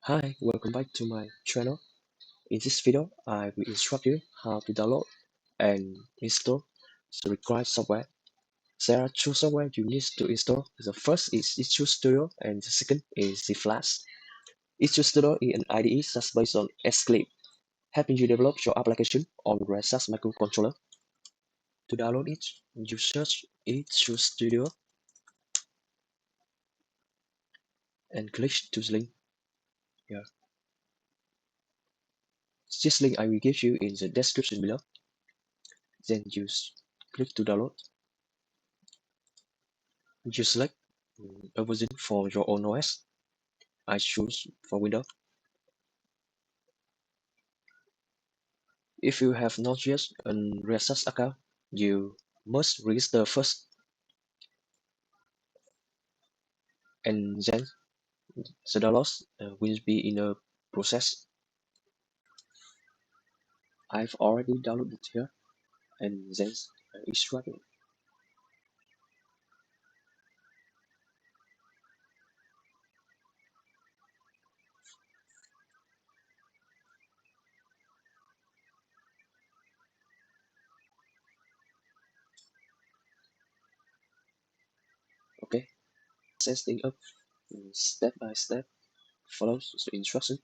Hi, welcome back to my channel. In this video, I will instruct you how to download and install the required software. There are two software you need to install. The first is e2studio and the second is jflash. e2studio is an IDE that's based on Eclipse, helping you develop your application on Renesas microcontroller. To download it, you search e2studio and click to the link here. This link I will give you in the description below. Then you click to download. You select a version for your own OS. I choose for Windows. If you have not yet a Renesas account, you must register first, and then the download will be in a process. I've already downloaded here, and then extract it. Okay, setting up step by step. Follow the instruction.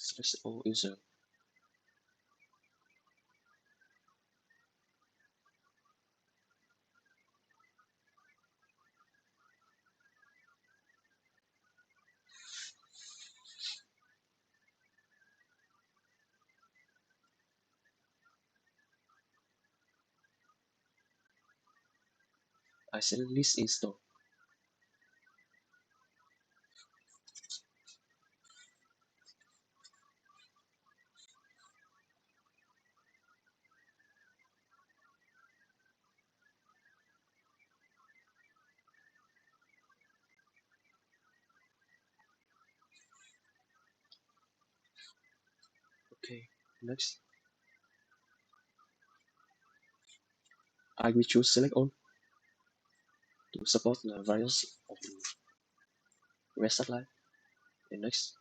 Select all user. I select list install. Okay, next I will choose select all to support the various of the Renesas line. And next,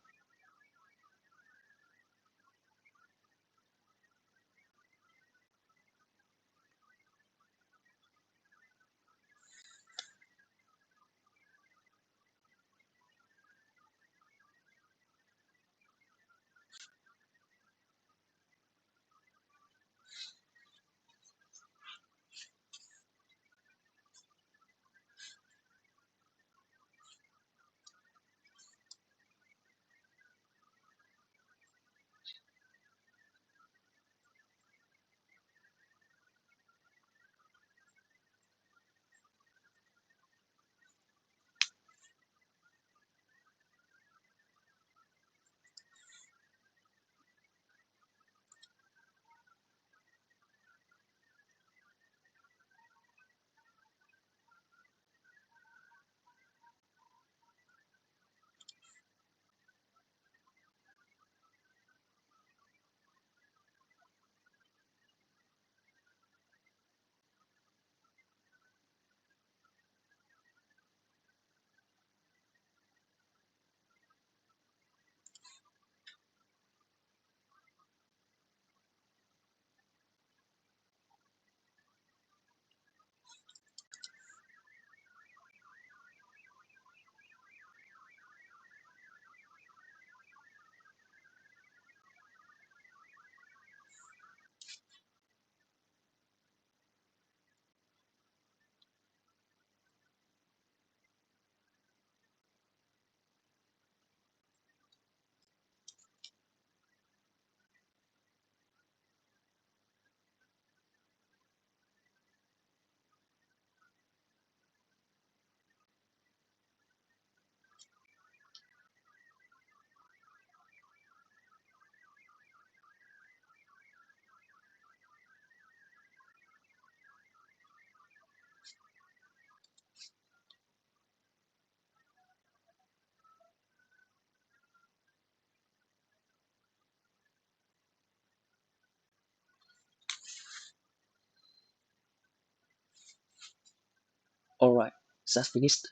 Alright, that's finished.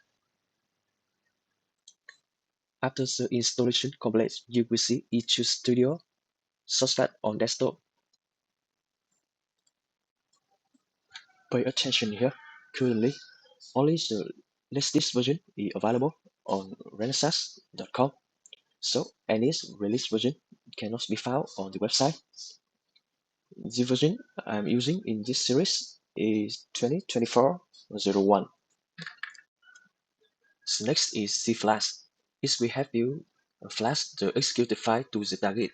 After the installation completes, you will see e2studio shortcut on desktop. Pay attention here. Currently, only the latest version is available on renesas.com, so any release version cannot be found on the website. The version I'm using in this series is 2024-01. So next is jflash. It will help you flash the executed file to the target.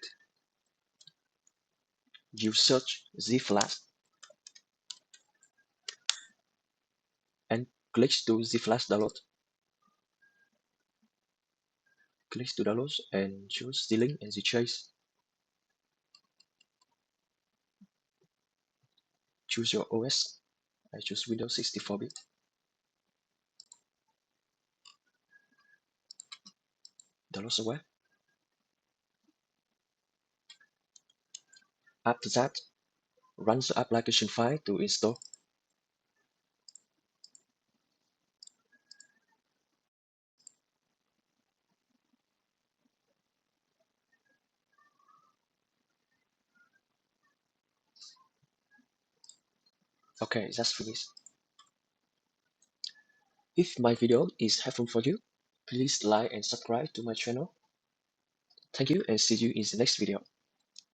You search jflash and click to jflash download. Click to download and choose the link and the choice. Choose your OS. I choose Windows 64-bit. Download software. After that, run the application file to install. Okay, that's finished. If my video is helpful for you, please like and subscribe to my channel. Thank you and see you in the next video.